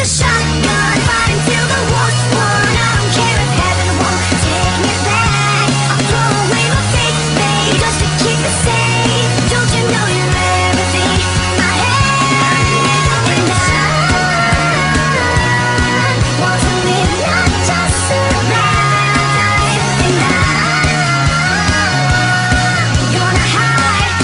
the shotgun, fighting till the war's won. I don't care if heaven won't take me back. I'll throw away my faith, babe, just to keep it safe. Don't you know you're everything I have? And I want to live, not just survive. And I'm gonna hide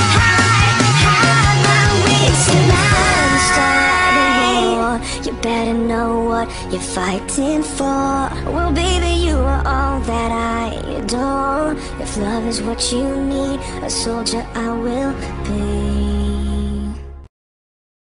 my wings tonight. Start a war, you better know what you're fighting for. Well, baby, you are all that I adore. If love is what you need, a soldier I will be.